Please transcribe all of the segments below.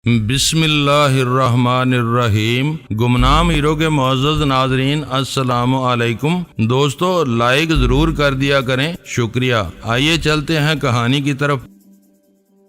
بسم اللہ الرحمن الرحیم۔ گمنام ہیرو کے معزز ناظرین السلام علیکم۔ دوستو لائک ضرور کر دیا کریں، شکریہ۔ آئیے چلتے ہیں کہانی کی طرف۔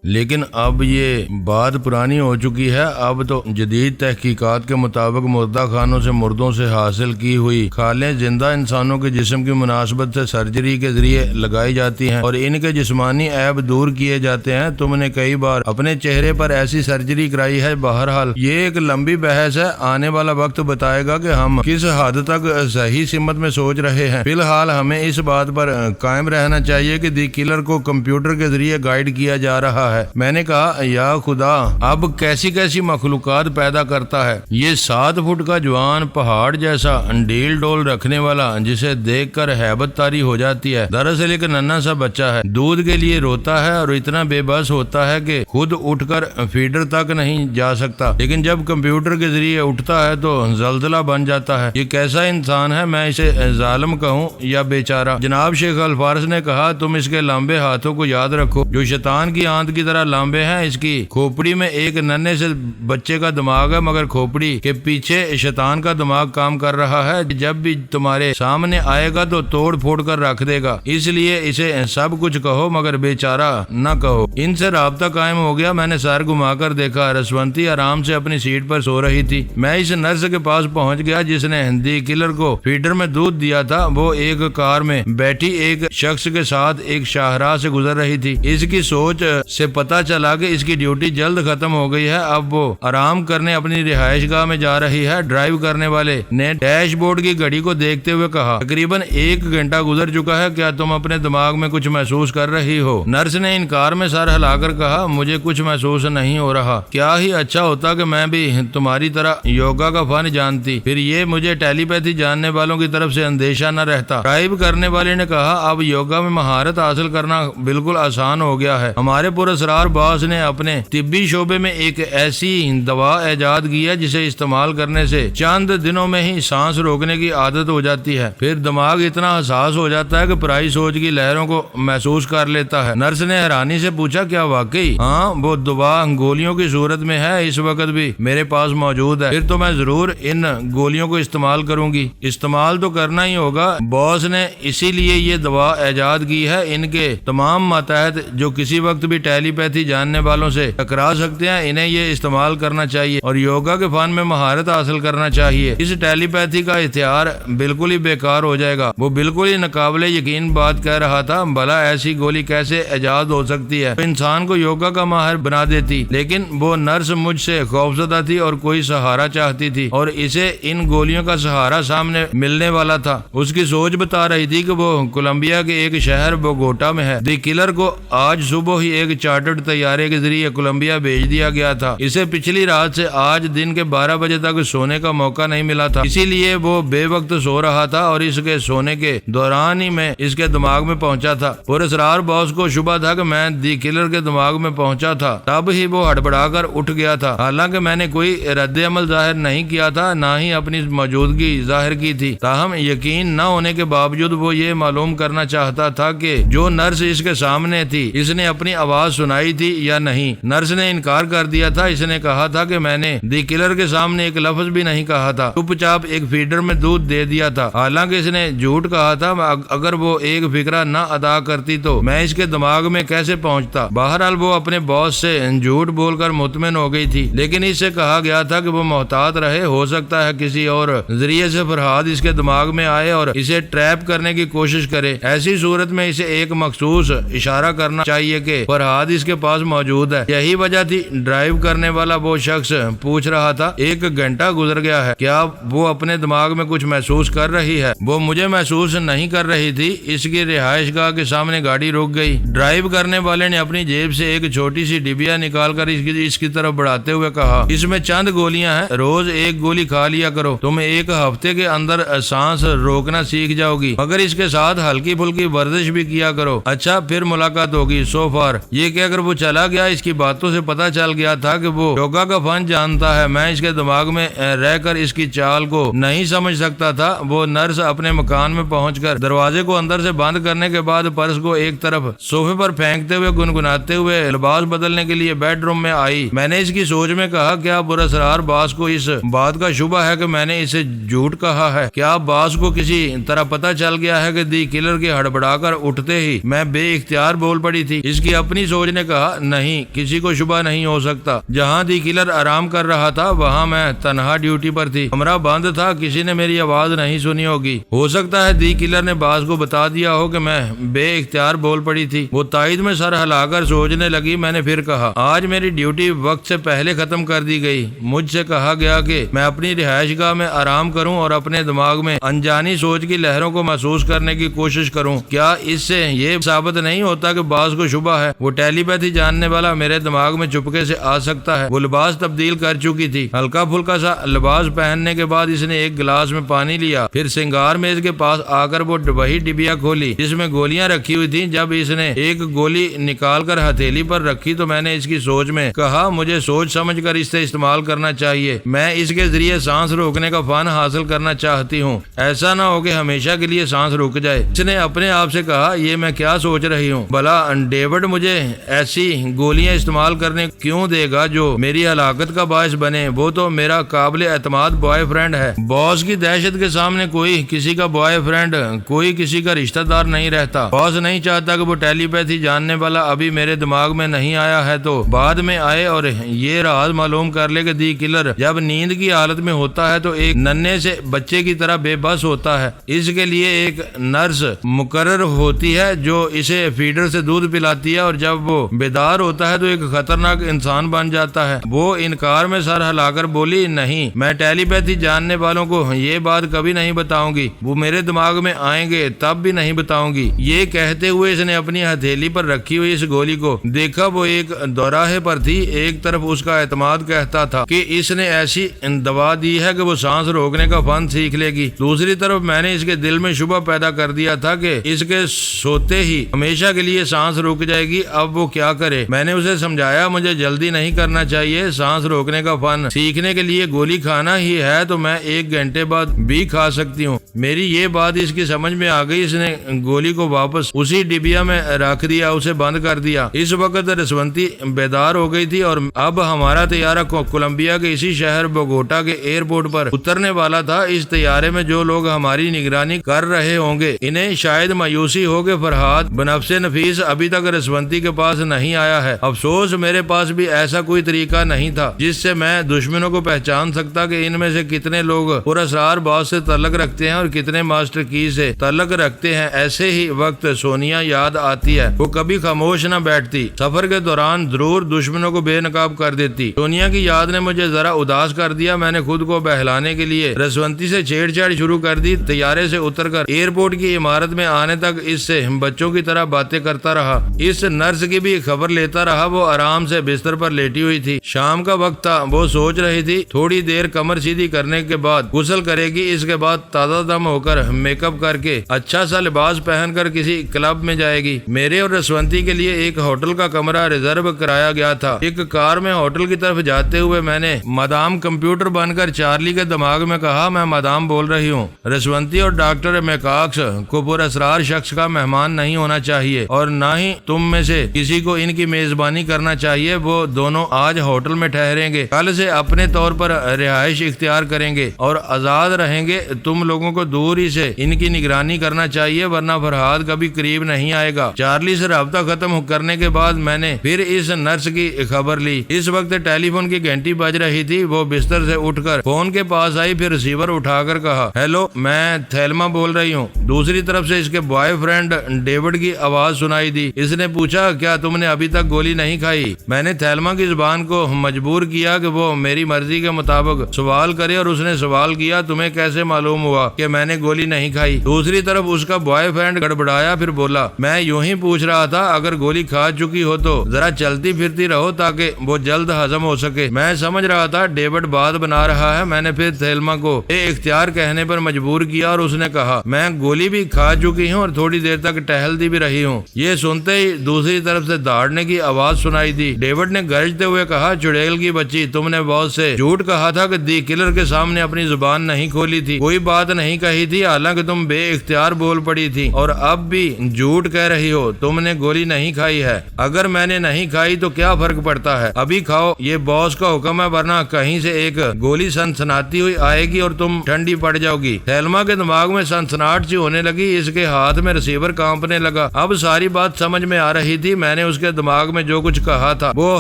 لیکن اب یہ بات پرانی ہو چکی ہے۔ اب تو جدید تحقیقات کے مطابق مردہ خانوں سے مردوں سے حاصل کی ہوئی کھالیں زندہ انسانوں کے جسم کی مناسبت سے سرجری کے ذریعے لگائی جاتی ہیں اور ان کے جسمانی عیب دور کیے جاتے ہیں۔ تم نے کئی بار اپنے چہرے پر ایسی سرجری کرائی ہے؟ بہرحال یہ ایک لمبی بحث ہے، آنے والا وقت بتائے گا کہ ہم کس حد تک صحیح سمت میں سوچ رہے ہیں۔ فی الحال ہمیں اس بات پر قائم رہنا چاہیے کہ دی کلر کو کمپیوٹر کے ذریعے گائیڈ کیا جا رہا ہے۔ میں نے کہا یا خدا، اب کیسی کیسی مخلوقات پیدا کرتا ہے۔ یہ 7 فٹ کا جوان پہاڑ جیسا ڈیل ڈول رکھنے والا جسے دیکھ کر ہیبت طاری ہو جاتی ہے، دراصل ایک ننھا سا بچہ ہے۔ دودھ کے لیے روتا ہے اور اتنا بے بس ہوتا ہے کہ خود اٹھ کر فیڈر تک نہیں جا سکتا، لیکن جب کمپیوٹر کے ذریعے اٹھتا ہے تو زلزلہ بن جاتا ہے۔ یہ کیسا انسان ہے؟ میں اسے ظالم کہوں یا بیچارہ؟ جناب شیخ الفارس نے کہا، تم اس کے لمبے ہاتھوں کو یاد رکھو جو شیطان کی آنت کی طرح لمبے ہیں۔ اس کی کھوپڑی میں ایک ننھے سے بچے کا دماغ ہے، مگر کھوپڑی کے پیچھے شیطان کا دماغ کام کر رہا ہے۔ جب بھی تمہارے سامنے آئے گا تو توڑ پھوڑ کر رکھ دے گا، اس لیے اسے سب کچھ کہو مگر بیچارہ نہ کہو۔ ان سے رابطہ قائم ہو گیا۔ میں نے سر گھما کر دیکھا، رسونتی آرام سے اپنی سیٹ پر سو رہی تھی۔ میں اس نرس کے پاس پہنچ گیا جس نے دی کلر کو فیڈر میں دودھ دیا تھا۔ وہ ایک کار میں بیٹھی ایک شخص کے ساتھ ایک شاہراہ سے گزر رہی تھی۔ اس کی سوچ سے پتہ چلا کہ اس کی ڈیوٹی جلد ختم ہو گئی ہے۔ اب وہ آرام کرنے اپنی رہائش گاہ میں جا رہی ہے۔ ڈرائیو کرنے والے نے ڈیش بورڈ کی گھڑی کو دیکھتے ہوئے کہا، تقریباً 1 گھنٹہ گزر چکا ہے، کیا تم اپنے دماغ میں کچھ محسوس کر رہی ہو؟ نرس نے انکار میں سر ہلا کر کہا، مجھے کچھ محسوس نہیں ہو رہا۔ کیا ہی اچھا ہوتا کہ میں بھی تمہاری طرح یوگا کا فن جانتی، پھر یہ مجھے ٹیلی پیتھی جاننے والوں کی طرف سے اندیشہ نہ رہتا۔ ڈرائیو کرنے والے نے کہا، اب یوگا میں مہارت حاصل کرنا بالکل آسان ہو گیا ہے۔ ہمارے پراسرار باس نے اپنے طبی شعبے میں ایک ایسی دوا ایجاد کی ہے جسے استعمال کرنے سے چند دنوں میں ہی سانس روکنے کی عادت ہو جاتی ہے، پھر دماغ اتنا حساس ہو جاتا ہے کہ پرائی سوچ کی لہروں کو محسوس کر لیتا ہے۔ نرس نے حیرانی سے پوچھا، کیا واقعی؟ ہاں، وہ دوا گولیوں کی صورت میں ہے، اس وقت بھی میرے پاس موجود ہے۔ پھر تو میں ضرور ان گولیوں کو استعمال کروں گی۔ استعمال تو کرنا ہی ہوگا، باس نے اسی لیے یہ دوا ایجاد کی ہے۔ ان کے تمام ماتحت جو کسی وقت بھی ٹیلی پیتھی جاننے والوں سے ٹکرا سکتے ہیں، انہیں یہ استعمال کرنا چاہیے اور یوگا کے فن میں مہارت حاصل کرنا چاہیے۔ اس ٹیلی پیتھی کا ہتھیار بالکل ہی بیکار ہو جائے گا۔ وہ بالکل ہی ناقابل یقین بات کہہ رہا تھا، بھلا ایسی گولی کیسے ایجاد ہو سکتی ہے؟ انسان کو یوگا کا ماہر بنا دیتی۔ لیکن وہ نرس مجھ سے خوفزدہ تھی اور کوئی سہارا چاہتی تھی اور اسے ان گولیوں کا سہارا سامنے ملنے والا تھا۔ اس کی سوچ بتا رہی تھی کہ وہ کولمبیا کے ایک شہر بوگوٹا میں ہے۔ دی کلر کو آج صبح ہی ایک چارٹرڈ طیارے کے ذریعے کولمبیا بھیج دیا گیا تھا۔ اسے پچھلی رات سے آج دن کے 12 بجے تک سونے کا موقع نہیں ملا تھا، اسی لیے وہ بے وقت سو رہا تھا اور اس کے سونے کے دوران ہی میں اس کے دماغ میں پہنچا تھا۔ پراسرار باس کو شبہ تھا کہ میں دی کلر کے دماغ میں پہنچا تھا، تب ہی وہ ہڑبڑا کر اٹھ گیا تھا۔ حالانکہ میں نے کوئی رد عمل ظاہر نہیں کیا تھا، نہ ہی اپنی موجودگی ظاہر کی تھی، تاہم یقین نہ ہونے کے باوجود وہ یہ معلوم کرنا چاہتا تھا کہ جو نرس اس کے سامنے تھی، اس نے اپنی آواز سنائی تھی یا نہیں۔ نرس نے انکار کر دیا تھا۔ اس نے کہا تھا کہ میں نے دی کلر کے سامنے ایک لفظ بھی نہیں کہا تھا، چپ چاپ ایک فیڈر میں دودھ دے دیا تھا۔ حالانکہ اس نے جھوٹ کہا تھا، اگر وہ ایک فکرہ نہ ادا کرتی تو میں اس کے دماغ میں کیسے پہنچتا؟ بہرحال وہ اپنے باس سے جھوٹ بول کر مطمئن ہو گئی تھی، لیکن اس سے کہا گیا تھا کہ وہ محتاط رہے، ہو سکتا ہے کسی اور ذریعے سے فرہاد اس کے دماغ میں آئے اور اسے ٹریپ کرنے کی کوشش کرے۔ ایسی صورت میں اسے ایک مخصوص اشارہ کرنا چاہیے کہ فرہاد اس کے پاس موجود ہے۔ یہی وجہ تھی ڈرائیو کرنے والا وہ شخص پوچھ رہا تھا، 1 گھنٹہ گزر گیا ہے، کیا وہ اپنے دماغ میں کچھ محسوس کر رہی ہے؟ وہ مجھے محسوس نہیں کر رہی تھی۔ اس کی رہائش گاہ کے سامنے گاڑی رک گئی۔ ڈرائیو کرنے والے نے اپنی جیب سے ایک چھوٹی سی ڈبیا نکال کر اس کی طرف بڑھاتے ہوئے کہا، اس میں چند گولیاں ہیں، روز 1 گولی کھا لیا کرو، تم 1 ہفتے کے اندر سانس روکنا سیکھ جاؤ گی، مگر اس کے ساتھ ہلکی پھلکی ورزش بھی کیا کرو۔ اچھا، پھر ملاقات ہوگی، سو فار۔ یہ کہ اگر وہ چلا گیا، اس کی باتوں سے پتہ چل گیا تھا کہ وہ یوگا کا فن جانتا ہے، میں اس کے دماغ میں رہ کر اس کی چال کو نہیں سمجھ سکتا تھا۔ وہ نرس اپنے مکان میں پہنچ کر دروازے کو اندر سے بند کرنے کے بعد پرس کو ایک طرف صوفے پر پھینکتے ہوئے گنگناتے ہوئے لباس بدلنے کے لیے بیڈ روم میں آئی۔ میں نے اس کی سوچ میں کہا، کیا براسرار باس کو اس بات کا شبہ ہے کہ میں نے اسے جھوٹ کہا ہے؟ کیا باس کو کسی طرح پتہ چل گیا ہے کہ دی کلر کے ہڑبڑا کر اٹھتے ہی میں بے اختیار بول پڑی تھی؟ اس کی اپنی سوچ نے کہا، نہیں، کسی کو شبہ نہیں ہو سکتا۔ جہاں دی کلر آرام کر رہا تھا وہاں میں تنہا ڈیوٹی پر تھی، کمرہ بند تھا، کسی نے میری آواز نہیں سنی ہوگی۔ ہو سکتا ہے دی کلر نے باس کو بتا دیا ہو کہ میں بے اختیار بول پڑی تھی۔ وہ تائید میں سر ہلا کر سوچنے لگی۔ میں نے پھر کہا، آج میری ڈیوٹی وقت سے پہلے ختم کر دی گئی۔ مجھ سے کہا گیا کہ میں اپنی رہائش گاہ میں آرام کروں اور اپنے دماغ میں انجانی سوچ کی لہروں کو محسوس کرنے کی کوشش کروں۔ کیا اس سے یہ ثابت نہیں ہوتا کہ باس کو شبہ ہے؟ وہ ٹیلی پیتھی جاننے والا میرے دماغ میں چپکے سے آ سکتا ہے۔ وہ لباس تبدیل کر چکی تھی۔ ہلکا پھلکا سا لباس پہننے کے بعد اس نے ایک گلاس میں پانی لیا، پھر سنگار میز کے پاس آ کر وہ وہی ڈبیا کھولی جس میں گولیاں رکھی ہوئی تھیں۔ جب اس نے ایک گولی نکال کر ہتھیلی پر رکھی تو میں نے اس کی سوچ میں کہا، مجھے سوچ سمجھ کر اس سے استعمال کرنا چاہیے۔ میں اس کے ذریعے سانس روکنے کا فن حاصل کرنا چاہتی ہوں، ایسا نہ ہو کہ ہمیشہ کے لیے سانس رک جائے۔ اس نے اپنے آپ سے کہا، یہ میں کیا سوچ رہی ہوں؟ بھلا ڈیوڈ مجھے ایسی گولیاں استعمال کرنے کیوں دے گا جو میری ہلاکت کا باعث بنے؟ وہ تو میرا قابل اعتماد بوائے فرینڈ ہے۔ باس کی دہشت کے سامنے کوئی کسی کا بوائے فرینڈ، کوئی کسی کا رشتہ دار نہیں رہتا۔ باس نہیں چاہتا کہ وہ ٹیلی پیتھی جاننے والا ابھی میرے دماغ میں نہیں آیا ہے تو بعد میں آئے اور یہ راز معلوم کر لے کہ دی کلر جب نیند کی حالت میں ہوتا ہے تو ایک ننھے سے بچے کی طرح بے بس ہوتا ہے۔ اس کے لیے ایک نرس مقرر ہوتی ہے جو اسے فیڈر سے دودھ پلاتی ہے، اور جب وہ بیدار ہوتا ہے تو ایک خطرناک انسان بن جاتا ہے۔ وہ انکار میں سر ہلا کر بولی، نہیں، میں ٹیلی پیتھی جاننے والوں کو یہ بات کبھی نہیں بتاؤں گی، وہ میرے دماغ میں آئیں گے تب بھی نہیں بتاؤں گی۔ یہ کہتے ہوئے اس نے اپنی ہتھیلی پر رکھی ہوئی اس گولی کو دیکھا۔ وہ ایک دوراہے پر تھی۔ ایک طرف اس کا اعتماد کہتا تھا کہ اس نے ایسی دوا دی ہے کہ وہ سانس روکنے کا فن سیکھ لے گی، دوسری طرف میں نے اس کے دل میں شبہ پیدا کر دیا تھا کہ اس کے سوتے ہی ہمیشہ کے لیے سانس رک جائے گی۔ اب وہ کیا کرے؟ میں نے اسے سمجھایا، مجھے جلدی نہیں کرنا چاہیے، سانس روکنے کا فن سیکھنے کے لیے گولی کھانا ہی ہے تو میں 1 گھنٹے بعد بھی کھا سکتی ہوں۔ میری یہ بات اس کی سمجھ میں آ گئی۔ اس نے گولی کو واپس اسی ڈبیا میں رکھ دیا، اسے بند کر دیا۔ اس وقت رسونتی بیدار ہو گئی تھی اور اب ہمارا طیارہ کولمبیا کے اسی شہر بوگوٹا کے ایئرپورٹ پر اترنے والا تھا۔ اس طیارے میں جو لوگ ہماری نگرانی کر رہے ہوں گے انہیں شاید مایوسی ہو کہ فرحاد بنفس نفیس ابھی تک رسونتی کے پاس نہیں آیا ہے۔ افسوس میرے پاس بھی ایسا کوئی طریقہ نہیں تھا جس سے میں دشمنوں کو پہچان سکتا کہ ان میں سے کتنے لوگ پراسرار باس سے تعلق رکھتے ہیں اور کتنے ماسٹر کی سے تعلق رکھتے ہیں۔ ایسے ہی وقت سونیا یاد آتی ہے، وہ کبھی خاموش نہ بیٹھتی، سفر کے دوران ضرور دشمنوں کو بے نقاب کر دیتی۔ سونیا کی یاد نے مجھے ذرا اداس کر دیا۔ میں نے خود کو بہلانے کے لیے رسونتی سے چھیڑ چھاڑ شروع کر دی۔ طیارے سے اتر کر ایئرپورٹ کی عمارت میں آنے تک اس سے بچوں کی طرح باتیں کرتا رہا، اس نرس کی بھی خبر لیتا رہا۔ وہ آرام سے بستر پر لیٹی ہوئی تھی، شام کا وقت تھا۔ وہ سوچ رہی تھی تھوڑی دیر کمر سیدھی کرنے کے بعد غسل کرے گی، اس کے بعد تازہ دم ہو کر میک اپ کر کے اچھا سا لباس پہن کر کسی کلب میں جائے گی۔ میرے اور رسونتی کے لیے ایک ہوٹل کا کمرہ ریزرو کرایا گیا تھا۔ ایک کار میں ہوٹل کی طرف جاتے ہوئے میں نے مدام کمپیوٹر بن کر چارلی کے دماغ میں کہا، میں مدام بول رہی ہوں۔ رسونتی اور ڈاکٹر میکاکس کو پراسرار شخص کا مہمان نہیں ہونا چاہیے اور نہ ہی تم میں سے کسی کو ان کی میزبانی کرنا چاہیے۔ وہ دونوں آج ہوٹل میں ٹھہریں گے، کل سے اپنے طور پر رہائش اختیار کریں گے اور آزاد رہیں گے۔ تم لوگوں کو دور ہی سے ان کی نگرانی کرنا چاہیے ورنہ فرحاد کبھی قریب نہیں آئے گا۔ چارلی سے رابطہ ختم کرنے کے بعد میں نے پھر اس نرس کی خبر لی۔ اس وقت ٹیلی فون کی گھنٹی بج رہی تھی۔ وہ بستر سے اٹھ کر فون کے پاس آئی، پھر ریسیور اٹھا کر کہا، ہیلو، میں تھیلما بول رہی ہوں۔ دوسری طرف سے اس کے بوائے فرینڈ ڈیوڈ کی آواز سنائی دی۔ اس نے پوچھا، کیا تم نے ابھی تک گولی نہیں کھائی؟ میں نے تھیلما کی زبان کو مجبور کیا کہ وہ میری مرضی کے مطابق سوال کرے اور اس نے سوال کیا، تمہیں کیسے معلوم ہوا کہ میں نے گولی نہیں کھائی۔ دوسری طرف اس کا بوائے فرینڈ گڑبڑایا، پھر بولا میں یوں ہی پوچھ رہا تھا اگر گولی کھا چکی ہو تو ذرا چلتی پھرتی رہو تاکہ وہ جلد ہضم ہو سکے۔ میں سمجھ رہا تھا ڈیوڈ بات بنا رہا ہے۔ میں نے پھر تھیلما کو بے اختیار کہنے پر مجبور کیا اور اس نے کہا میں گولی بھی کھا چکی ہوں اور تھوڑی دیر تک ٹہلتی بھی رہی ہوں۔ یہ سنتے ہی دوسری طرف سے دہاڑنے کی آواز سنائی دی۔ ڈیوڈ نے گرجتے ہوئے کہا چڑیل کی بچی، تم نے باس سے جھوٹ کہا تھا کہ دی کلر کے سامنے اپنی زبان نہیں کھولی تھی، کوئی بات نہیں کہی تھی، حالانکہ تم بے اختیار بول پڑی تھی اور اب بھی جھوٹ کہہ رہی ہو۔ تم نے گولی نہیں کھائی ہے۔ اگر میں نے نہیں کھائی تو کیا فرق پڑتا ہے، ابھی کھاؤ، یہ باس کا حکم ہے، ورنہ کہیں سے ایک گولی سنسناتی ہوئی آئے گی اور تم ٹھنڈی پڑ جاؤ گی۔ تھیلما کے دماغ میں سنسناہٹ سی ہونے لگی، اس کے ہاتھ میں ریسیور کانپنے لگا۔ اب ساری بات سمجھ میں آ رہی تھی۔ میں نے اس کے دماغ میں جو کچھ کہا تھا وہ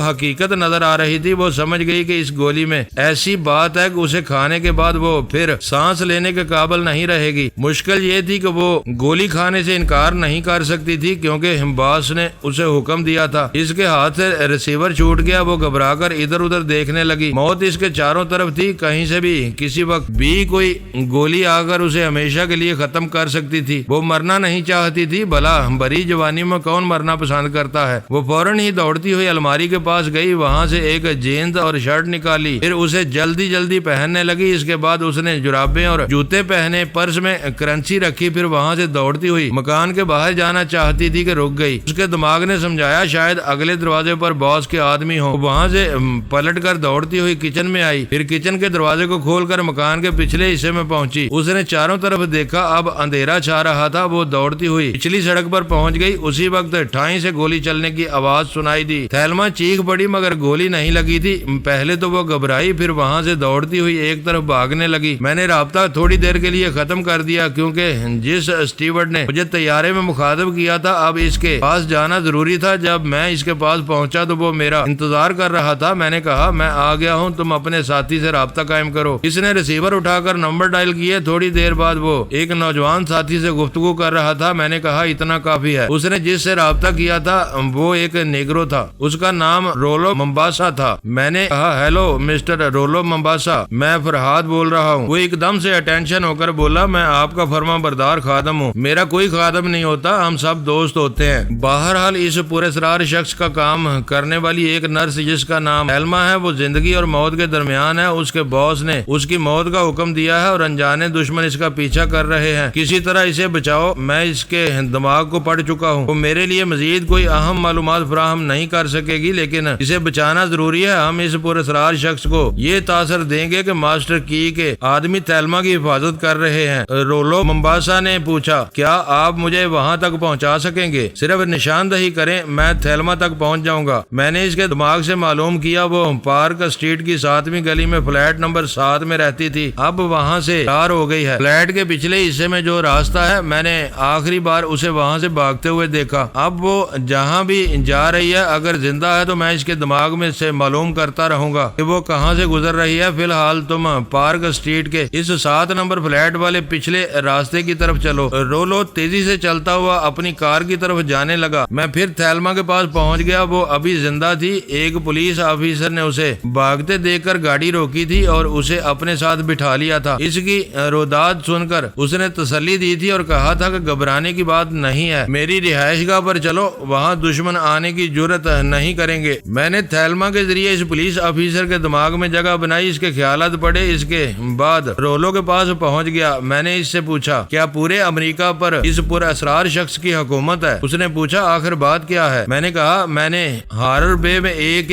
حقیقت نظر آ رہی تھی۔ وہ سمجھ گئی کہ اس گولی میں ایسی بات ہے کہ اسے کھانے کے بعد وہ پھر سانس لینے کے قابل نہیں رہے گی۔ مشکل یہ تھی کہ وہ گولی کھانے سے انکار نہیں کر سکتی تھی کیونکہ باس نے اسے حکم دیا تھا۔ اس کے ہاتھ سے ریسیور چھوٹ گیا، وہ گھبرا کر ادھر ادھر دیکھنے لگی۔ موت اس کے چاروں طرف تھی، کہیں سے بھی کسی وقت بھی کوئی گولی آ کر اسے ہمیشہ کے لیے ختم کر سکتی تھی۔ وہ مرنا نہیں چاہتی تھی، بھلا بری جوانی میں کون مرنا پسند کرتا ہے۔ وہ فوراً ہی دوڑتی ہوئی الماری کے پاس گئی، وہاں سے ایک جینز اور شرٹ نکالی، پھر اسے جلدی جلدی پہننے لگی۔ اس کے بعد اس نے جرابیں اور جوتے پہنے، پرس میں کرنسی رکھی، پھر وہاں سے دوڑتی ہوئی مکان کے باہر جانا چاہتی تھی کہ رک گئی۔ اس کے دماغ نے سمجھایا شاید اگلے دروازے پر باس کے آدمی ہوں۔ وہاں سے پلٹ کر دوڑتی ہوئی کچن میں آئی، پھر کچن کے دروازے کو کھول کر مکان کے پچھلے حصے میں پہنچی۔ اس نے چاروں طرف دیکھا، اب اندھیرا چھا رہا تھا۔ وہ دوڑتی ہوئی پچھلی سڑک پر پہنچ گئی۔ اسی وقت ٹھائیں سے گولی چلنے کی آواز سنائی دی۔ تھیلما چیخ پڑی مگر گولی نہیں لگی تھی۔ پہلے تو وہ گھبرائی، پھر وہاں سے دوڑتی ہوئی ایک طرف بھاگنے لگی۔ میں نے رابطہ تھوڑی دیر کے لیے ختم کر دیا کیونکہ جس اسٹیورڈ نے مجھے طیارے میں مخاطب کیا تھا اب اس کے پاس جانا ضروری تھا۔ جب میں اس کے پاس پہنچا تو وہ میرا انتظار کر رہا تھا۔ میں نے کہا میں آ گیا ہوں، تم اپنے ساتھی سے رابطہ قائم کرو۔ اس نے ریسیور اٹھا کر نمبر ڈائل کیے۔ تھوڑی دیر بعد وہ ایک نوجوان ساتھی سے گفتگو کر رہا تھا۔ میں نے کہا اتنا کافی ہے۔ اس نے جس سے رابطہ کیا تھا وہ ایک نیگرو تھا، اس کا نام رولو ممباسا تھا۔ میں نے کہا ہیلو مسٹر رولو ممباسا، میں فرہاد بول رہا ہوں۔ وہ ایک دم سے اٹینشن ہو کر بولا میں آپ کا فرما بردار خادم ہوں۔ میرا کوئی خادم نہیں ہوتا، ہم سب دوست ہوتے ہیں۔ بہرحال اس پراسرار شخص کا کام کرنے والی ایک نرس جس کا نام تھیلما ہے وہ زندگی اور موت کے درمیان ہے۔ اس کے باس نے اس کی موت کا حکم دیا ہے اور انجانے دشمن اس کا پیچھا کر رہے ہیں۔ کسی طرح اسے بچاؤ، میں اس کے دماغ کو پڑھ چکا ہوں۔ وہ میرے لیے مزید کوئی اہم معلومات فراہم نہیں کر سکے گی لیکن اسے بچانا ضروری ہے۔ ہم اس پراسرار شخص کو یہ تاثر دیں گے کہ ماسٹر کی کے آدمی تھیلما کی حفاظت کر رہے ہیں۔ رولو ممباسا نے پوچھا کیا آپ مجھے وہاں تک پہنچا سکیں گے؟ صرف نشاندہی کریں، میں تھیلما تک پہنچ جاؤں گا۔ میں نے اس کے دماغ سے معلوم کیا وہ پارک اسٹریٹ کی 7ویں گلی میں فلیٹ نمبر 7 میں رہتی تھی، اب وہاں سے فرار ہو گئی ہے۔ فلیٹ کے پچھلے حصے میں جو راستہ ہے میں نے آخری بار اسے وہاں سے بھاگتے ہوئے دیکھا۔ اب وہ جہاں بھی جا رہی ہے اگر زندہ ہے تو میں اس کے دماغ میں سے معلوم کرتا رہوں گا کہ وہ کہاں سے گزر رہی ہے۔ فی الحال تم پارک اسٹریٹ کے اس 7 نمبر فلیٹ والے پچھلے راستے کی طرف چلو۔ رولو تیزی سے چلتا ہوا اپنی کار کی طرف جانے لگا۔ میں پھر تھیلما کے پاس پہنچ گیا، وہ ابھی زندہ تھی۔ ایک پولیس آفیسر نے اسے بھاگتے دیکھ کر گاڑی روکی تھی اور اسے اپنے ساتھ بٹھا لیا تھا۔ اس کی روداد سن کر اس نے تسلی دی تھی اور کہا تھا کہ گھبرانے کی بات نہیں ہے، میری رہائش گاہ پر چلو، وہاں دشمن آنے کی جرت نہیں کریں گے۔ میں نے تھیلما کے ذریعے اس پولیس آفیسر کے دماغ میں جگہ بنائی، اس کے خیالات پڑے۔ اس کے بعد رولو کے پاس پہنچ گیا۔ میں نے اس سے پوچھا کیا پورے امریکہ پر اس پر اسرار شخص کی حکومت ہے؟ اس نے پوچھا آخر بات کیا ہے؟ میں نے کہا میں نے ہارر بے میں ایک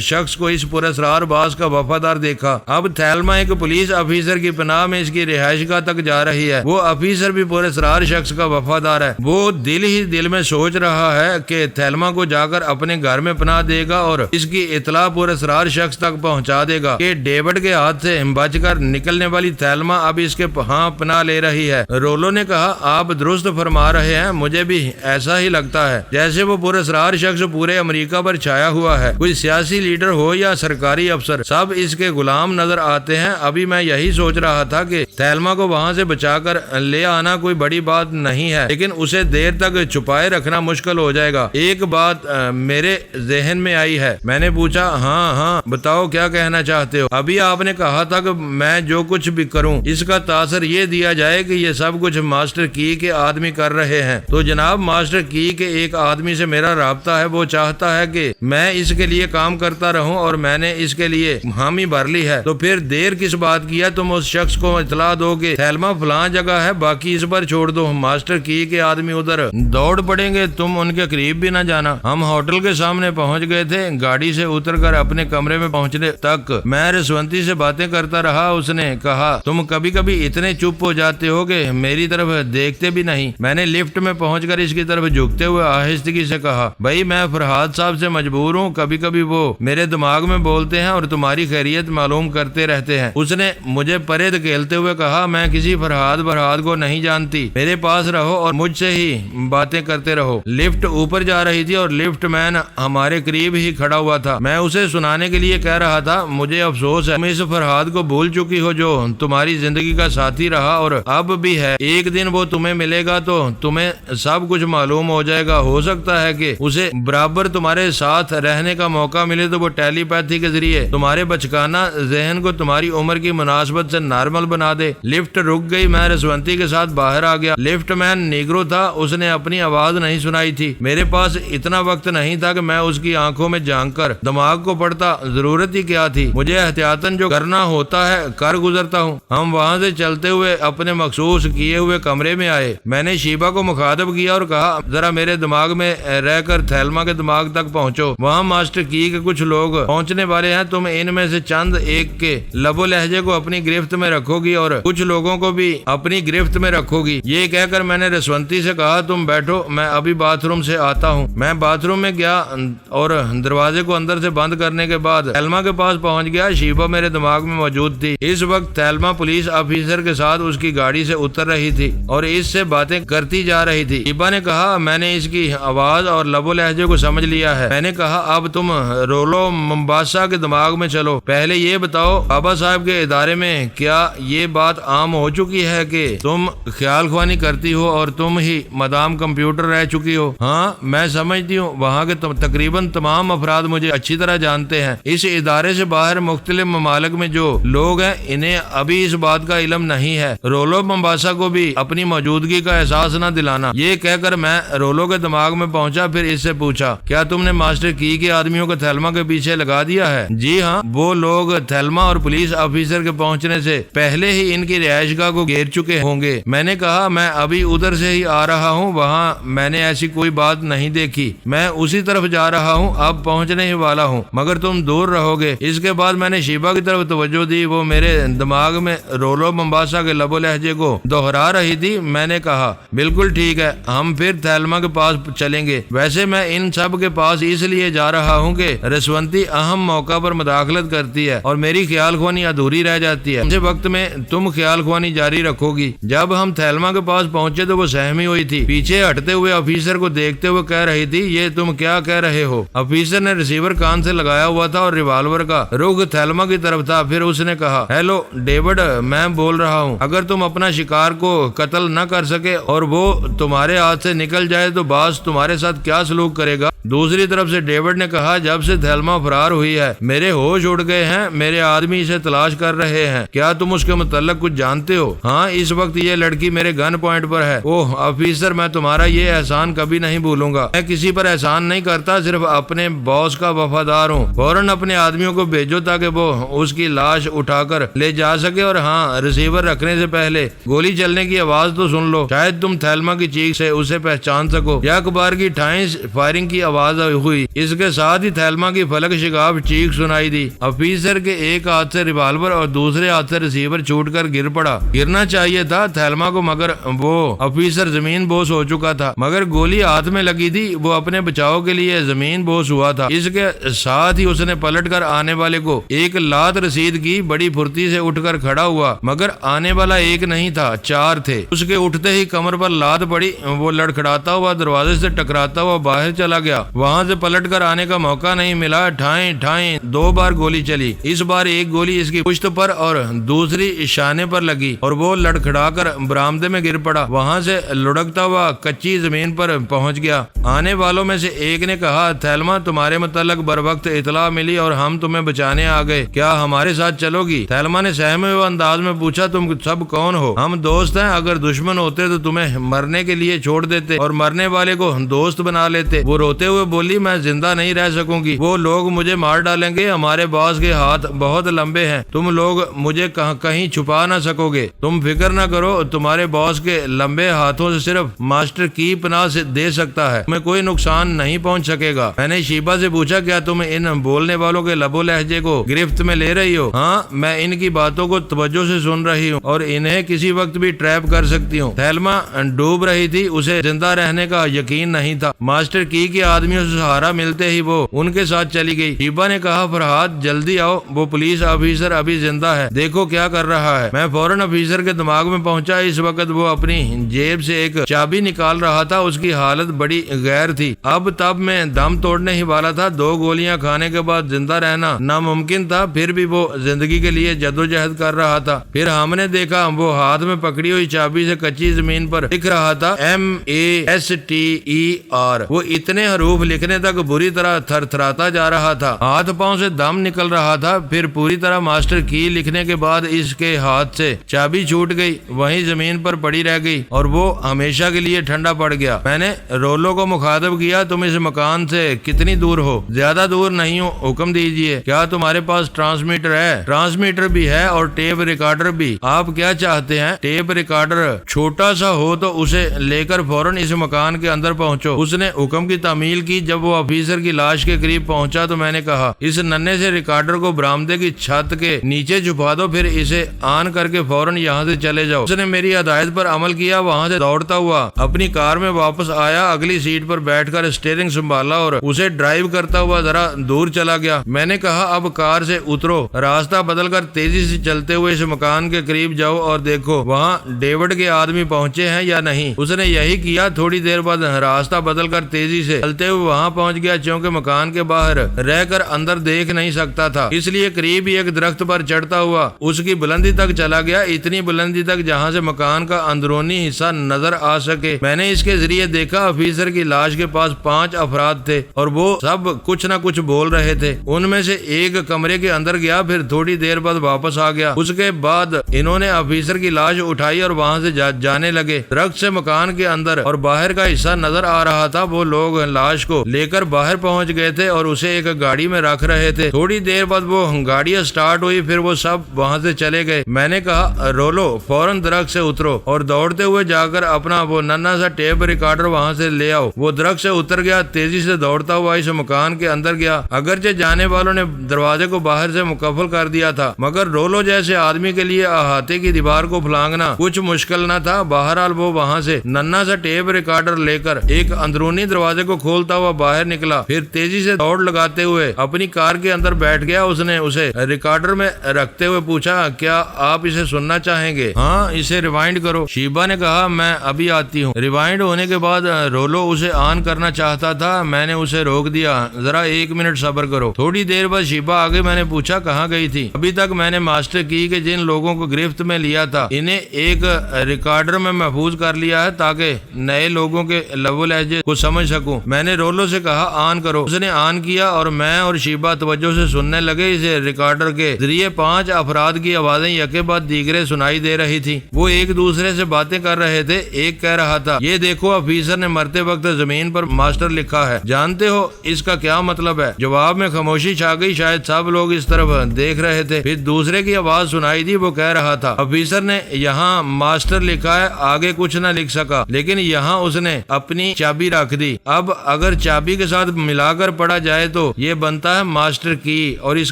شخص کو اس پر اسرار باز کا وفادار دیکھا۔ اب تھیلما ایک پولیس آفیسر کی پناہ میں اس کی رہائش گاہ تک جا رہی ہے۔ وہ آفیسر بھی پر اسرار شخص کا وفادار ہے۔ وہ دل ہی دل میں سوچ رہا ہے کہ تھیلما کو جا کر اپنے گھر میں پناہ دے گا اور اس کی اطلاع پر اسرار شخص تک پہنچا دے گا کہ ڈیوڈ کے ہاتھ سے بچ کر نکلنے والی تھیلما اب اس کے ہاں پناہ لے رہی ہے۔ رولو نے کہا آپ درست فرما رہے ہیں، مجھے بھی ایسا ہی لگتا ہے جیسے وہ پر اسرار شخص پورے امریکہ پر چھایا ہوا ہے۔ کوئی سیاسی لیڈر ہو یا سرکاری افسر، سب اس کے غلام نظر آتے ہیں۔ ابھی میں یہی سوچ رہا تھا کہ تھیلما کو وہاں سے بچا کر لے آنا کوئی بڑی بات نہیں ہے لیکن اسے دیر تک چھپائے رکھنا مشکل ہو جائے گا۔ ایک بات میرے ذہن میں آئی ہے۔ میں نے پوچھا ہاں بتاؤ کیا کہنا چاہتے ہو؟ ابھی آپ نے کہا تھا کہ میں جو کچھ بھی کروں اس کا تاثر اثر یہ دیا جائے کہ یہ سب کچھ ماسٹر کی کے آدمی کر رہے ہیں، تو جناب ماسٹر کی کے ایک آدمی سے میرا رابطہ ہے، وہ چاہتا ہے کہ میں اس کے لیے کام کرتا رہوں اور میں نے اس کے لیے حامی بھر لی ہے، تو پھر دیر کس بات کی ہے؟ تم اس شخص کو اطلاع دو کہ تھیلما فلاں جگہ ہے، باقی اس پر چھوڑ دو۔ ماسٹر کی کے آدمی ادھر دوڑ پڑیں گے، تم ان کے قریب بھی نہ جانا۔ ہم ہوٹل کے سامنے پہنچ گئے تھے، گاڑی سے اتر کر اپنے کمرے میں پہنچنے تک میں رسونتی سے باتیں کرتا رہا۔ اس نے کہا تم کبھی کبھی اتنے چپ ہو جاتے ہو کہ میری طرف دیکھتے بھی نہیں۔ میں نے لفٹ میں پہنچ کر اس کی طرف جھکتے ہوئے آہستگی سے کہا بھائی میں فرحاد صاحب سے مجبور ہوں، کبھی کبھی وہ میرے دماغ میں بولتے ہیں اور تمہاری خیریت معلوم کرتے رہتے ہیں۔ اس نے مجھے پرے دھکیلتے ہوئے کہا میں کسی فرحاد کو نہیں جانتی، میرے پاس رہو اور مجھ سے ہی باتیں کرتے رہو۔ لفٹ اوپر جا رہی تھی اور لفٹ مین ہمارے قریب ہی کھڑا ہوا تھا۔ میں اسے سنانے کے لیے کہہ رہا تھا مجھے افسوس ہے تم اس فرحاد کو بھول چکی ہو جو تمہاری زندگی کا ساتھی رہا اور اب بھی ہے۔ ایک دن وہ تمہیں ملے گا تو تمہیں سب کچھ معلوم ہو جائے گا۔ ہو سکتا ہے کہ اسے برابر تمہارے ساتھ رہنے کا موقع ملے تو وہ ٹیلی پیتھی کے ذریعے تمہارے بچکانہ ذہن کو تمہاری عمر کی مناسبت سے نارمل بنا دے۔ لفٹ رک گئی، میں رسونتی کے ساتھ باہر آ گیا۔ لفٹ مین نیگرو تھا، اس نے اپنی آواز نہیں سنائی تھی۔ میرے پاس اتنا وقت نہیں تھا کہ میں اس کی آنکھوں میں جھانک کر دماغ کو پڑھتا، ضرورت ہی کیا تھی؟ مجھے احتیاطاً جو کرنا ہوتا ہے کر گزرتا ہوں۔ ہم وہاں سے چلتے ہوئے اپنے مخصوص کیے ہوئے کمرے میں آئے۔ میں نے شیبہ کو مخاطب کیا اور کہا ذرا میرے دماغ میں رہ کر تھیلما کے دماغ تک پہنچو، وہاں ماسٹر کی کے کچھ لوگ پہنچنے والے ہیں، تم ان میں سے چند ایک کے لب و لہجے کو اپنی گرفت میں رکھو گی اور کچھ لوگوں کو بھی اپنی گرفت میں رکھو گی۔ یہ کہہ کر میں نے رسونتی سے کہا تم بیٹھو، میں ابھی باتھ روم سے آتا ہوں۔ میں باتھ روم میں گیا اور دروازے کو اندر سے بند کرنے کے بعد تھیلما کے پاس پہنچ گیا۔ شیبہ میرے دماغ میں موجود تھی۔ اس وقت تھیلما پولیس آفیسر کے ساتھ اس کی گاڑی سے اتر رہی تھی اور اس سے باتیں کرتی جا رہی تھی۔ شیبہ نے کہا میں نے اس کی آواز اور لب و لہجے کو سمجھ لیا ہے۔ میں نے کہا اب تم رولو ممباسا کے دماغ میں چلو، پہلے یہ بتاؤ بابا صاحب کے ادارے میں کیا یہ بات عام ہو چکی ہے کہ تم خیال خوانی کرتی ہو اور تم ہی مدام کمپیوٹر رہ چکی ہو؟ ہاں میں سمجھتی ہوں، وہاں کے تقریباً تمام افراد مجھے اچھی طرح جانتے ہیں۔ اس ادارے سے باہر مختلف ممالک میں جو لوگ ہیں انہیں ابھی اس بات کا علم نہیں ہے۔ رولو ممباسا کو بھی اپنی موجودگی کا احساس نہ دلانا۔ یہ کہہ کر میں رولو کے دماغ میں پہنچا، پھر اس سے پوچھا کیا تم نے ماسٹر کی کے آدمیوں کو تھیلما کے پیچھے لگا دیا ہے؟ جی ہاں، وہ لوگ تھیلما اور پولیس آفیسر کے پہنچنے سے پہلے ہی ان کی رہائش گاہ کو گھیر چکے ہوں گے۔ میں نے کہا میں ابھی ادھر سے ہی آ رہا ہوں، وہاں میں نے ایسی کوئی بات نہیں دیکھی، میں اسی طرف جا رہا ہوں، اب پہنچنے ہی والا ہوں، مگر تم دور رہو گے۔ اس کے بعد میں نے شیبہ کی طرف توجہ دی، وہ میرے دماغ میں رولو ممباسا کے لب و لہجے کو دہرا رہی تھی۔ میں نے کہا بالکل ٹھیک ہے، ہم پھر تھیلما کے پاس چلیں گے۔ ویسے میں ان سب کے پاس اس لیے جا رہا ہوں کہ رسونتی اہم موقع پر مداخلت کرتی ہے اور میری خیال خوانی ادھوری رہ جاتی ہے۔ اس وقت میں تم خیال خوانی جاری رکھو گی۔ جب ہم تھیلما کے پاس پہنچے تو وہ سہمی ہوئی تھی، پیچھے ہٹتے ہوئے آفیسر کو دیکھتے ہوئے کہہ رہی تھی یہ تم کیا کہہ رہے ہو؟ آفیسر نے ریسیور کان سے لگایا ہوا تھا اور ریوالور کا رخ تھیلما کی طرف تھا۔ پھر اس نے کہا ہیلو ڈیوڈ، میں بول رہا ہوں، اگر تم اپنا شکار کو قتل نہ کر سکے اور وہ تمہارے ہاتھ سے نکل جائے تو باس تمہارے ساتھ کیا سلوک کرے گا؟ دوسری طرف سے ڈیوڈ نے کہا جب سے تھیلما فرار ہوئی ہے میرے ہوش اڑ گئے ہیں، میرے آدمی اسے تلاش کر رہے ہیں، کیا تم اس کے متعلق کچھ جانتے ہو؟ ہاں، اس وقت یہ لڑکی میرے گن پوائنٹ پر ہے۔ اوہ آفیسر، میں تمہارا یہ احسان کبھی نہیں بھولوں گا۔ میں کسی پر احسان نہیں کرتا، صرف اپنے باس کا وفادار ہوں۔ فوراً اپنے آدمیوں کو بھیجو تاکہ وہ اس کی لاش اٹھا کر لے جا سکے، اور ہاں، ریسیور رکھنے سے پہلے گولی چلنے کی آواز تو سن لو، شاید تم تھیلما کی چیخ سے اسے پہچان سکو۔ یا اخبار کی ٹھائیں فائرنگ کی آواز ہوئی، اس کے ساتھ ہی تھیلما کی فلک شگاف چیخ سنائی دی۔ آفیسر کے ایک ہاتھ سے ریوالور اور دوسرے ہاتھ سے ریسیور چھوٹ کر گر پڑا۔ گرنا چاہیے تھا تھیلما کو، مگر وہ آفیسر زمین بوس ہو چکا تھا، مگر گولی ہاتھ میں لگی تھی، وہ اپنے بچاؤ کے لیے زمین بوس ہوا تھا۔ اس کے ساتھ ہی اس نے پلٹ کر آنے والے کو ایک لات رسید کی، بڑی پھرتی سے اٹھ کر کھڑا ہوا، مگر آنے والا ایک نہیں تھا، چار تھے۔ اس کے اٹھتے ہی کمر پر لات پڑی، وہ لڑکھڑاتا ہوا دروازے سے ٹکراتا ہوا باہر چلا گیا۔ وہاں سے پلٹ کر آنے کا موقع نہیں ملا۔ ٹھائیں ٹھائیں 2 بار گولی چلی، اس بار ایک گولی اس کی پشت پر اور دوسری شانے پر لگی اور وہ لڑکھڑا کر برآمدے میں گر پڑا، وہاں سے لڑکتا ہوا کچی زمین پر پہنچ گیا۔ آنے والوں میں سے ایک نے کہا تھیلما تمہارے متعلق بر وقت اطلاع ملی اور ہم تمہیں بچانے آ گئے، کیا ہمارے ساتھ چلو گی؟ تھیلما نے سہمے ہوئے انداز میں پوچھا تم تم سب کون ہو؟ ہم دوست ہیں، اگر دشمن ہوتے تو تمہیں مرنے کے لیے چھوڑ دیتے اور مرنے والے کو دوست بنا لیتے۔ وہ روتے ہوئے بولی، میں زندہ نہیں رہ سکوں گی، وہ لوگ مجھے مار ڈالیں گے، ہمارے باس کے ہاتھ بہت لمبے ہیں، تم لوگ مجھے کہیں چھپا نہ سکو گے، تم فکر نہ کرو، تمہارے باس کے لمبے ہاتھوں سے صرف ماسٹر کی پناہ سے دے سکتا ہے، تمہیں کوئی نقصان نہیں پہنچ سکے گا۔ میں نے شیبا سے پوچھا، کیا تم ان بولنے والوں کے لب و لہجے کو گرفت میں لے رہی ہو؟ ہاں، میں ان کی باتوں کو توجہ سے سن رہی ہوں اور انہیں کسی وقت بھی ٹریپ کر سکتی ہوں۔ تھیلما ڈوب رہی تھی، اسے زندہ رہنے کا یقین نہیں تھا۔ ماسٹر کی کے آدمیوں سے سہارا ملتے ہی وہ ان کے ساتھ چلی گئی۔ شیبا نے کہا، فرحاد جلدی آؤ، وہ پولیس آفیسر ابھی زندہ ہے، دیکھو کیا کر رہا ہے۔ میں فوراً آفیسر کے دماغ میں پہنچا۔ اس وقت وہ اپنی جیب سے ایک چابی نکال رہا تھا، اس کی حالت بڑی غیر تھی، اب تب میں دم توڑنے ہی والا تھا۔ 2 گولیاں کھانے کے بعد زندہ رہنا ناممکن تھا، پھر بھی وہ زندگی کے لیے جدوجہد کر رہا تھا۔ پھر ہم نے دیکھا وہ ہاتھ میں پکڑی ہوئی چابی سے کچی زمین پر لکھ رہا تھا MASTER۔ وہ اتنے حروف لکھنے تک بری طرح تھرتھراتا جا رہا تھا، ہاتھ پاؤں سے دم نکل رہا تھا۔ پھر پوری طرح ماسٹر کی لکھنے کے بعد اس کے ہاتھ سے چابی چھوٹ گئی، وہیں زمین پر پڑی رہ گئی اور وہ ہمیشہ کے لیے ٹھنڈا پڑ گیا۔ میں نے رولو کو مخاطب کیا، تم اس مکان سے کتنی دور ہو؟ زیادہ دور نہیں ہو، حکم دیجئے۔ کیا تمہارے پاس ٹرانسمیٹر ہے؟ ٹرانسمیٹر بھی ہے اور ٹیپ ریکارڈر بھی۔ آپ کیا چاہتے ہیں؟ ٹیپ ریکارڈر چھوٹا سا ہو تو اسے لے کر فوراً اس مکان کے اندر پہنچو۔ اس نے حکم کی تعمیل کی۔ جب وہ آفیسر کی لاش کے قریب پہنچا تو میں نے کہا، اس ننھے سے ریکارڈر کو برآمدے کی چھت کے نیچے چھپا دو، پھر اسے آن کر کے فوراً یہاں سے چلے جاؤ۔ اس نے میری ہدایت پر عمل کیا، وہاں سے دوڑتا ہوا اپنی کار میں واپس آیا، اگلی سیٹ پر بیٹھ کر اسٹیئرنگ سنبھالا اور اسے ڈرائیو کرتا ہوا ذرا دور چلا گیا۔ میں نے کہا، اب کار سے اترو، راستہ بدل کر تیزی سے چلتے ہوئے اس مکان کے قریب جاؤ اور دیکھو وہاں ڈیوڈ کے آدمی پہنچے ہیں یا نہیں۔ اس نے یہی کیا۔ تھوڑی دیر بعد راستہ بدل کر تیزی سے چلتے ہوئے وہاں پہنچ گیا، چونکہ مکان کے باہر رہ کر اندر دیکھ نہیں سکتا تھا، اس لیے قریب ہی ایک درخت پر چڑھتا ہوا اس کی بلندی تک چلا گیا، اتنی بلندی تک جہاں سے مکان کا اندرونی حصہ نظر آ سکے۔ میں نے اس کے ذریعے دیکھا آفیسر کی لاش کے پاس 5 افراد تھے اور وہ سب کچھ نہ کچھ بول رہے تھے۔ ان میں سے ایک کمرے کے اندر گیا، پھر تھوڑی دیر بعد واپس آ گیا۔ اس کے بعد انہوں نے آفیسر کی لاش اٹھائی اور وہاں سے جانے لگے۔ درخت سے مکان کے اندر اور باہر کا حصہ نظر آ رہا تھا۔ وہ لوگ لاش کو لے کر باہر پہنچ گئے تھے اور اسے ایک گاڑی میں رکھ رہے تھے۔ تھوڑی دیر بعد وہ گاڑی سٹارٹ ہوئی، پھر وہ سب وہاں سے چلے گئے۔ میں نے کہا، رولو فوراً درخت سے اترو اور دوڑتے ہوئے جا کر اپنا وہ ننھا سا ٹیپ ریکارڈر وہاں سے لے آؤ۔ وہ درخت سے اتر گیا، تیزی سے دوڑتا ہوا اس مکان کے اندر گیا۔ اگرچہ جانے والوں نے دروازے کو باہر سے مقفل کر دیا تھا، مگر رولو جیسے آدمی کے لیے احاطے کی دیوار کو پھلانگنا کچھ مشکل نہ تھا۔ بہرحال وہ وہاں سے ننھا سا ٹیپ ریکارڈر لے کر ایک اندرونی دروازے کو کھولتا ہوا باہر نکلا، پھر تیزی سے دوڑ لگاتے ہوئے اپنی کار کے اندر بیٹھ گیا۔ اس نے اسے ریکارڈر میں رکھتے ہوئے پوچھا، کیا آپ اسے سننا چاہیں گے؟ ہاں، اسے ریوائنڈ کرو۔ شیبا نے کہا، میں ابھی آتی ہوں۔ ریوائنڈ ہونے کے بعد رولو اسے آن کرنا چاہتا تھا، میں نے اسے روک دیا، ذرا 1 منٹ صبر کرو۔ تھوڑی دیر بعد شیبا آگے۔ میں نے پوچھا، کہاں گئی تھی؟ ابھی تک میں نے ماسٹر کی کے جن لوگوں کو گرفت میں لیا تھا انہیں ایک ریکارڈر میں محفوظ کر لیا ہے تاکہ نئے لوگوں کے لب و لہجے کو سمجھ سکوں۔ میں نے رولو سے کہا، آن کرو۔ اس نے آن کیا اور میں اور شیبا توجہ سے سننے لگے۔ اس ریکارڈر کے ذریعے 5 افراد کی آوازیں یکے بعد دیگرے سنائی دے رہی تھی۔ وہ ایک دوسرے سے باتیں کر رہے تھے۔ ایک کہہ رہا تھا، یہ دیکھو آفیسر نے مرتے وقت زمین پر ماسٹر لکھا ہے، جانتے ہو اس کا کیا مطلب ہے؟ جواب میں خاموشی چھا گئی، شاید سب لوگ اس طرف دیکھ رہے تھے۔ پھر دوسرے کی آواز سنائی دی، وہ کہہ رہا تھا، آفیسر نے یہاں ماسٹر لکھا ہے، آگے کچھ نہ لکھ سکا، لیکن یہاں اس نے اپنی چابی رکھ دی۔ اب اگر چابی کے ساتھ ملا کر پڑھا جائے تو یہ بنتا ہے ماسٹر کی، اور اس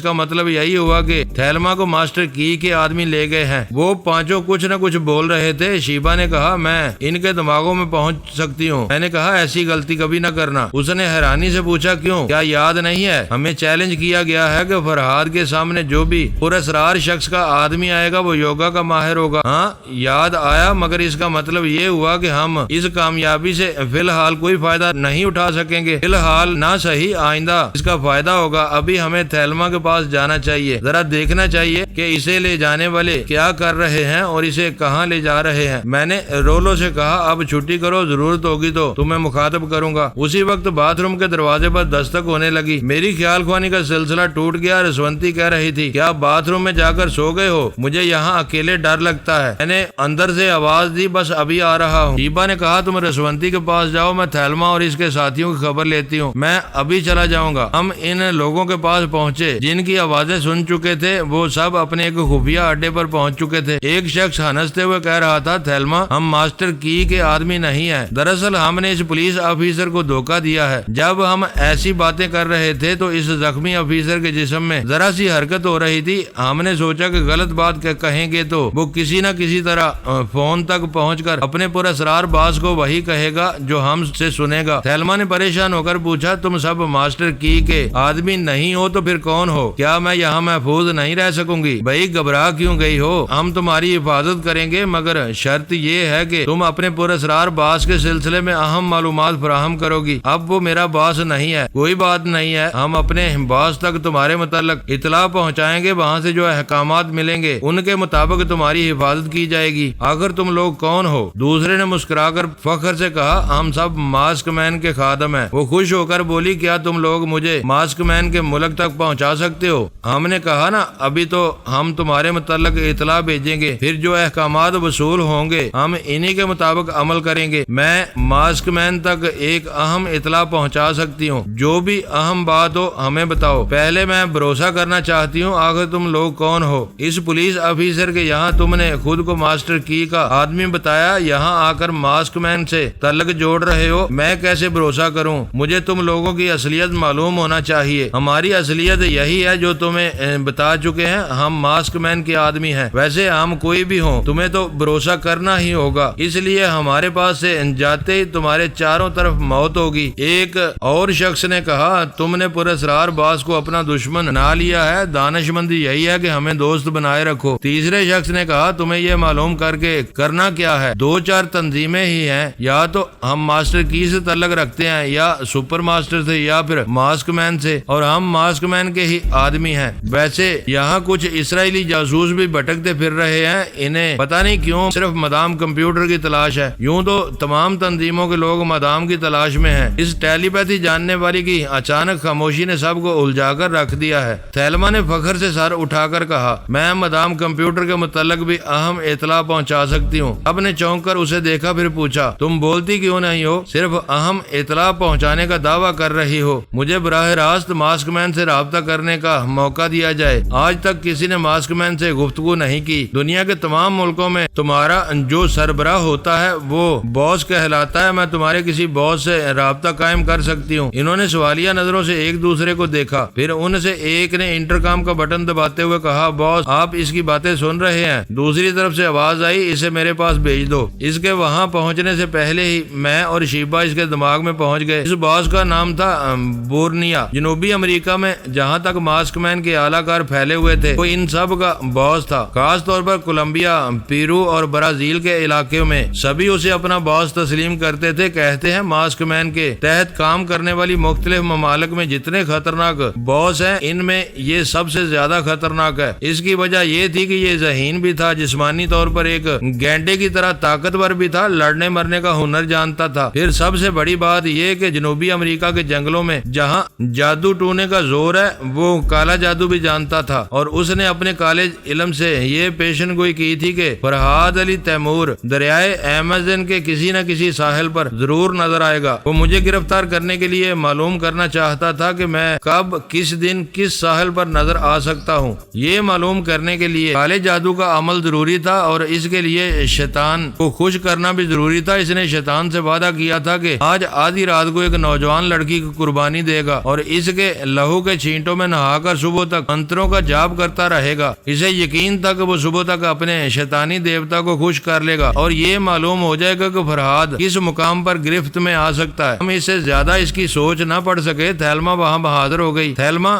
کا مطلب یہی ہوا کہ تھیلما کو ماسٹر کی کے آدمی لے گئے ہیں۔ وہ 5 کچھ نہ کچھ بول رہے تھے۔ شیبا نے کہا، میں ان کے دماغوں میں پہنچ سکتی ہوں۔ میں نے کہا، ایسی غلطی کبھی نہ کرنا۔ اس نے حیرانی سے پوچھا، کیوں؟ کیا یاد نہیں ہے ہمیں چیلنج کیا گیا ہے کہ فرحاد کے سامنے جو بھی پراسرار شخص کا آدمی آئے گا وہ یوگا کا ماہر ہوگا؟ ہاں، یاد آیا، مگر اس کا مطلب یہ ہوا کہ ہم اس کامیابی سے فی الحال کوئی فائدہ نہیں اٹھا سکیں گے۔ فی الحال نہ صحیح، آئندہ اس کا فائدہ ہوگا۔ ابھی ہمیں تھیلما کے پاس جانا چاہیے، ذرا دیکھنا چاہیے کہ اسے لے جانے والے کیا کر رہے ہیں اور اسے کہاں لے جا رہے ہیں۔ میں نے رولو سے کہا، اب چھٹی کرو، ضرورت ہوگی تو تمہیں مخاطب کروں گا۔ اسی وقت باتھ روم کے دروازے پر دستک ہونے لگی۔ میری خیال خوانی کا سلسلہ ٹوٹ گیا۔ رسونتی کہہ رہی تھی، کیا باتھ روم میں جا کر سو گئے ہو؟ مجھے یہاں یہاں اکیلے ڈر لگتا ہے۔ میں نے اندر سے آواز دی، بس ابھی آ رہا ہوں۔ شیبا نے کہا تم رسونتی کے پاس جاؤ، میں تھیلما اور اس کے ساتھیوں کی خبر لیتی ہوں، میں ابھی چلا جاؤں گا۔ ہم ان لوگوں کے پاس پہنچے جن کی آوازیں سن چکے تھے، وہ سب اپنے ایک خفیہ اڈے پر پہنچ چکے تھے۔ ایک شخص ہنستے ہوئے کہہ رہا تھا، تھیلما ہم ماسٹر کی کے آدمی نہیں ہیں، دراصل ہم نے اس پولیس آفیسر کو دھوکہ دیا ہے۔ جب ہم ایسی باتیں کر رہے تھے تو اس زخمی آفیسر کے جسم میں ذرا سی حرکت ہو رہی تھی، ہم نے سوچا کہ غلط بات کہیں گے تو وہ کسی نہ کسی طرح فون تک پہنچ کر اپنے پراسرار باس کو وہی کہے گا جو ہم سے سنے گا۔ تھیلما نے پریشان ہو کر پوچھا، تم سب ماسٹر کی کے آدمی نہیں ہو تو پھر کون ہو؟ کیا میں یہاں محفوظ نہیں رہ سکوں گی؟ بھائی گھبرا کیوں گئی ہو؟ ہم تمہاری حفاظت کریں گے، مگر شرط یہ ہے کہ تم اپنے پراسرار باس کے سلسلے میں اہم معلومات فراہم کرو گی۔ اب وہ میرا باس نہیں ہے۔ کوئی بات نہیں ہے، ہم اپنے باس تک تمہارے متعلق اطلاع پہنچائیں گے، وہاں سے جو احکامات ملیں گے ان کے مطابق تمہاری حفاظت کی جائے گی۔ آخر تم لوگ کون ہو؟ دوسرے نے مسکرا کر فخر سے کہا، ہم سب ماسک مین کے خادم ہیں۔ وہ خوش ہو کر بولی، کیا تم لوگ مجھے ماسک مین کے ملک تک پہنچا سکتے ہو؟ ہم نے کہا نا، ابھی تو ہم تمہارے متعلق اطلاع بھیجیں گے، پھر جو احکامات وصول ہوں گے ہم انہی کے مطابق عمل کریں گے۔ میں ماسک مین تک ایک اہم اطلاع پہنچا سکتی ہوں، جو بھی اہم بات ہو ہمیں بتاؤ۔ پہلے میں بھروسہ کرنا چاہتی ہوں، آخر تم لوگ کون ہو؟ اس پولیس آفیسر کے یہاں تم نے خود کو ماسٹر کی کا آدمی بتایا، یہاں آ کر ماسک مین سے تعلق جوڑ رہے ہو، میں کیسے بھروسہ کروں؟ مجھے تم لوگوں کی اصلیت معلوم ہونا چاہیے۔ ہماری اصلیت یہی ہے جو تمہیں بتا چکے ہیں، ہم ماسک مین کے آدمی ہیں۔ ویسے ہم کوئی بھی ہوں، تمہیں تو بھروسہ کرنا ہی ہوگا، اس لیے ہمارے پاس سے جاتے ہی تمہارے چاروں طرف موت ہوگی۔ ایک اور شخص نے کہا، تم نے پراسرار باس کو اپنا دشمن نہ لیا ہے، دانش مندی یہی ہے کہ ہمیں دوست بنائے رکھو۔ تیسرے شخص نے کہا، تمہیں یہ معلوم کر کے کرنا کیا ہے؟ دو چار تنظیمیں ہی ہیں، یا تو ہم ماسٹر کی سے تعلق رکھتے ہیں، یا سپر ماسٹر سے، یا پھر ماسک مین سے، اور ہم ماسک مین کے ہی آدمی ہیں۔ ویسے یہاں کچھ اسرائیلی جاسوس بھی بھٹکتے پھر رہے ہیں، انہیں پتہ نہیں کیوں صرف مدام کمپیوٹر کی تلاش ہے۔ یوں تو تمام تنظیموں کے لوگ مدام کی تلاش میں ہیں۔ اس ٹیلی پیتھی جاننے والی کی اچانک خاموشی نے سب کو الجھا کر رکھ دیا ہے۔ تھیلما نے فخر سے سر اٹھا کر کہا، میں مدام کمپیوٹر کے متعلق بھی اہم اطلاع پہنچا سکتی ہوں۔ اب نے چونک کر اسے دیکھا، پھر پوچھا، تم بولتی کیوں نہیں ہو؟ صرف اہم اطلاع پہنچانے کا دعویٰ کر رہی ہو۔ مجھے براہ راست ماسک مین سے رابطہ کرنے کا موقع دیا جائے۔ آج تک کسی نے ماسک مین سے گفتگو نہیں کی۔ دنیا کے تمام ملکوں میں تمہارا جو سربراہ ہوتا ہے وہ باس کہلاتا ہے، میں تمہارے کسی باس سے رابطہ قائم کر سکتی ہوں۔ انہوں نے سوالیہ نظروں سے ایک دوسرے کو دیکھا، پھر ان سے ایک نے انٹرکام کا بٹن دباتے ہوئے کہا، باس آپ اس کی باتیں سن رہے ہیں؟ دوسری طرف سے آواز آئی، اسے میرے پاس بھیج دو۔ اس کے وہاں پہنچنے سے پہلے ہی میں اور شیبا اس کے دماغ میں پہنچ گئے۔ اس باس کا نام تھا بورنیا۔ جنوبی امریکہ میں جہاں تک ماسک مین کے اعلی کار پھیلے ہوئے تھے، وہ ان سب کا باس تھا۔ خاص طور پر کولمبیا، پیرو اور برازیل کے علاقے میں سبھی اسے اپنا باس تسلیم کرتے تھے۔ کہتے ہیں ماسک مین کے تحت کام کرنے والی مختلف ممالک میں جتنے خطرناک باس ہیں، ان میں یہ سب سے زیادہ خطرناک ہے۔ اس کی وجہ یہ تھی کہ یہ ذہین بھی تھا، جسمانی طور پر ایک گینڈے کی طرح طاقتور بھی تھا، لڑنے مرنے کا ہنر جانتا تھا۔ پھر سب سے بڑی بات یہ کہ جنوبی امریکہ کے جنگلوں میں جہاں جادو ٹونے کا زور ہے، وہ کالا جادو بھی جانتا تھا، اور اس نے اپنے کالج علم سے یہ پیشن گوئی کی تھی کہ فرحاد علی تیمور دریائے ایمیزن کے کسی نہ کسی ساحل پر ضرور نظر آئے گا۔ وہ مجھے گرفتار کرنے کے لیے معلوم کرنا چاہتا تھا کہ میں کب، کس دن، کس ساحل پر نظر آ سکتا ہوں۔ یہ معلوم کرنے کے لیے کالے جادو کا عمل ضروری تھا، اور اس کے لیے شیطان کو خوش کرنا بھی ضروری تھا۔ اس نے شیطان سے وعدہ کیا تھا کہ آج آدھی رات کو ایک نوجوان لڑکی کی قربانی دے گا، اور اس کے لہو کے چھینٹوں میں نہا کر صبح تک منتروں کا جاپ کرتا رہے گا۔ اسے یقین تھا کہ وہ صبح تک اپنے شیطانی دیوتا کو خوش کر لے گا، اور یہ معلوم ہو جائے گا کہ فرحاد کس مقام پر گرفت میں آ سکتا ہے۔ ہم اس سے زیادہ اس کی سوچ نہ پڑ سکے۔ تھیلما وہاں بہادر ہو گئی۔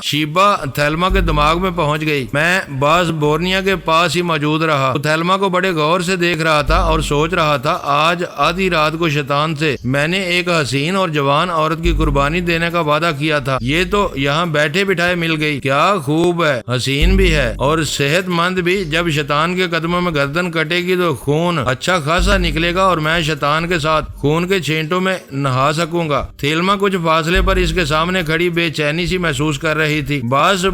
شیبا تھیلما کے دماغ میں پہنچ گئی۔ میں باس بورنیا کے پاس ہی موجود رہا۔ وہ تھیلما کو بڑے غور سے دیکھ رہا تھا اور سوچ رہا تھا، آج آدھی رات کو شیطان سے میں نے ایک حسین اور جوان عورت کی قربانی دینے کا وعدہ کیا تھا، یہ تو یہاں بیٹھے بٹھائے مل گئی۔ کیا خوب ہے، حسین بھی ہے اور صحت مند بھی۔ جب شیطان کے قدموں میں گردن کٹے گی تو خون اچھا خاصا نکلے گا، اور میں شیطان کے ساتھ خون کے چھینٹوں میں نہا سکوں گا۔ تھیلما کچھ فاصلے پر اس کے سامنے کھڑی بے چینی سی محسوس کر رہی تھی۔ باس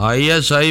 ISI